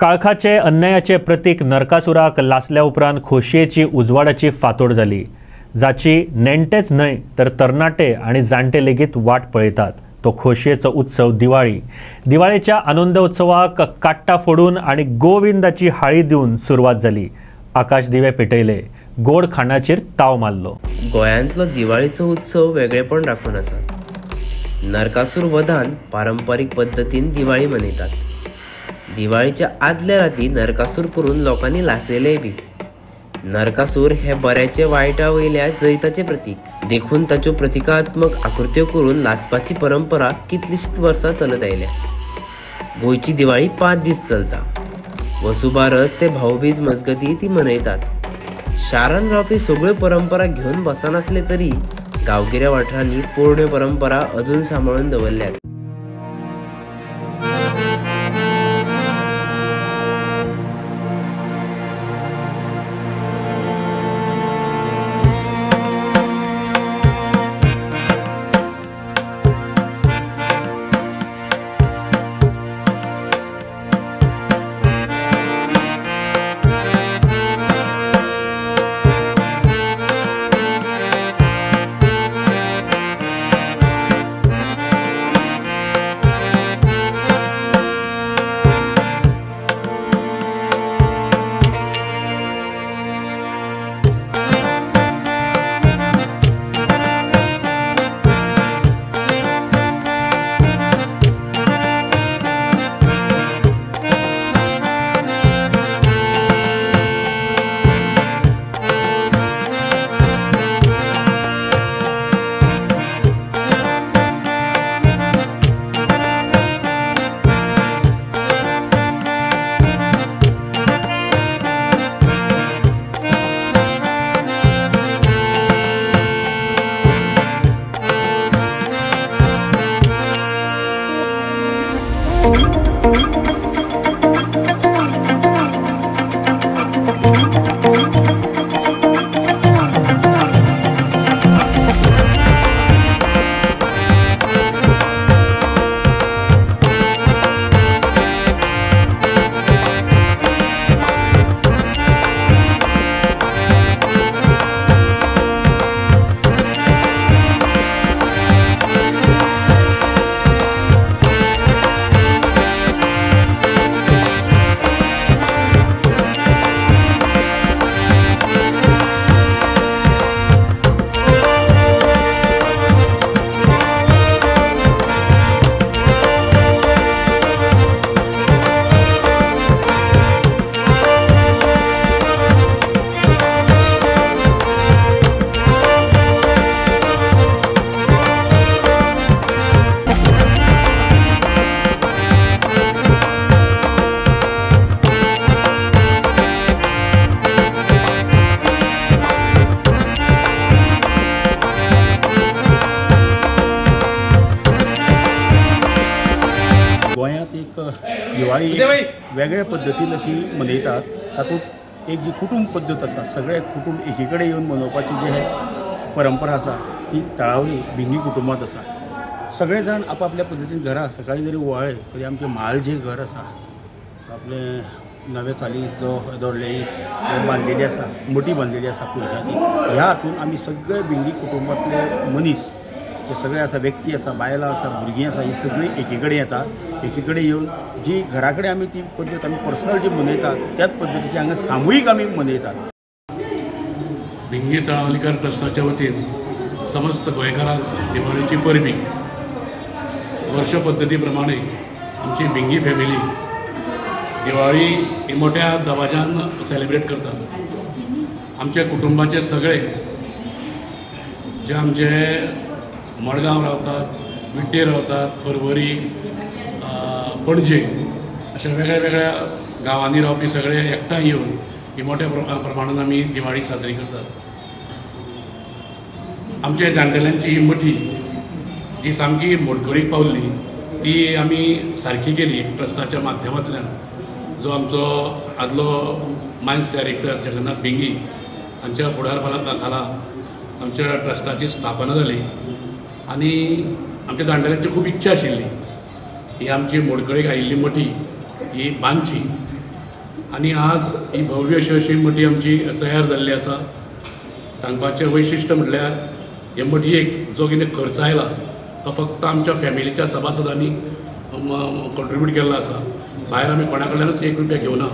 काळखाचे अन्यायाचे प्रतीक नरकासुराक लासल्या उपरांत खोशयेची उजवाडाची फातोड जाली, जाची नेणटेच न्हय तर तरणाटे आनी जाणटे लेगीत वाट पळयतात। तो खोशयेचो उत्सव दिवाळी। दिवाळेच्या आनंद उत्सवाक काट्टा फोडून आनी गोविंदाची हाळी दिवन सुरवात जाली। आकाश दिवे पेटयले, गोड खाणाचेर ताव मारलो। गोंयांतलो दिवाळीचो उत्सव वेगळेपण राखून आसा। नरकासूर वधान पारंपारीक पद्दतीन दिवाळी मनयतात। दिवाळीच्या आदल्या राती नरकासूर करून लोकांनी लासयले बी। नरकासूर हे बऱ्याचे वायटा वयल्या जैताचे प्रतीक देखून ताच्यो प्रतिकात्मक आकृत्यो करून लासपाची परंपरा कितलीशींच वर्सां चलत आयल्या। गोंयची दिवाळी 5 दीस चलता। वसुबारस ते भाऊबीज मजगती ती मनयतात। शारान रावपी सगळ्यो परंपरा घेवन बसनासले तरी गांवगिऱ्या वाठारांनी पोरण्यो परंपरा अजून सांबाळून दवरल्यात। दिवाळी वेगळ्या पद्धतीन अशी मनयतात। तातूंत एक जी कुटुंब पद्दत आसा, सगळे कुटुंब एकी कडेन येवन मनोवपाची जी परंपरा आसा ती तळावली भिंगी कुटुंबात आसा। सगळे जाण आपापल्या पद्दतीन घरा सकाळी जरी ओवाळे तरी आमचे म्हाल जे घर आसा, आपले नवे चालीचो दोडले बांदलेली आसा, मोठी बांदलेली आसा पुरुशाची, ह्या हातून आमी सगळे भिंगी कुटुंबातले मनीस जे सगळे आसा, व्यक्ती आसा, बायलां आसा, भुरगीं आसा, ही सगळीं एकी कडेन येता। एकी कडेन येवन जी घरा कडेन आमी ती पद्दत आमी पर्सनल जी मनयतात त्याच पद्दतीची हांगा सामुहीक आमी मनयतात। भिंगी तळावलीकर ट्रस्टाच्या वतीन समस्त गोंयकारांक दिवाळीची परबी वर्ष पद्दती प्रमाणे आमची भिंगी फॅमिली दिवाळी ही मोठ्या दबाज्यान सेलिब्रेट करतात। आमच्या कुटुंबाचे सगळे जे आमचे मडगांव रावतात, विड्डे रावतात, परवरी, पणजे अशा वेगळ्या वेगळ्या गांवांनी रावपी सगळे एकठांय येवन ही मोठ्या प्रमाणात आमी दिवाळी साजरी करतात। आमच्या जाणटेल्यांची ही मठी जी सामकी मोडकळीक पावल्ली ती आमी सारकी केली ट्रस्टाच्या माध्यमांतल्यान। जो आमचो आदलो मायन्स डायरेक्टर जगन्नाथ भिंगी हांच्या फुडारपणाखाला आमच्या ट्रस्टाची स्थापना जाली आनी आमच्या जाणटेल्यांची खूब इच्छा आशिल्ली ही आमची मोडकळीक आयिल्ली मठी ही बांदची आनी आज ही भव्य अशी मठी आमची तयार जाल्ली आसा. सांगपाचें वैशिश्ट्य म्हटल्यार हे मटयेक जो कितें खर्च आयला तो फक्त आमच्या फॅमिलीच्या सभासदांनी कॉन्ट्रिब्यूट केल्लो आसा. भायर आमी कोणा कडल्यानूच ₹1 घेवना.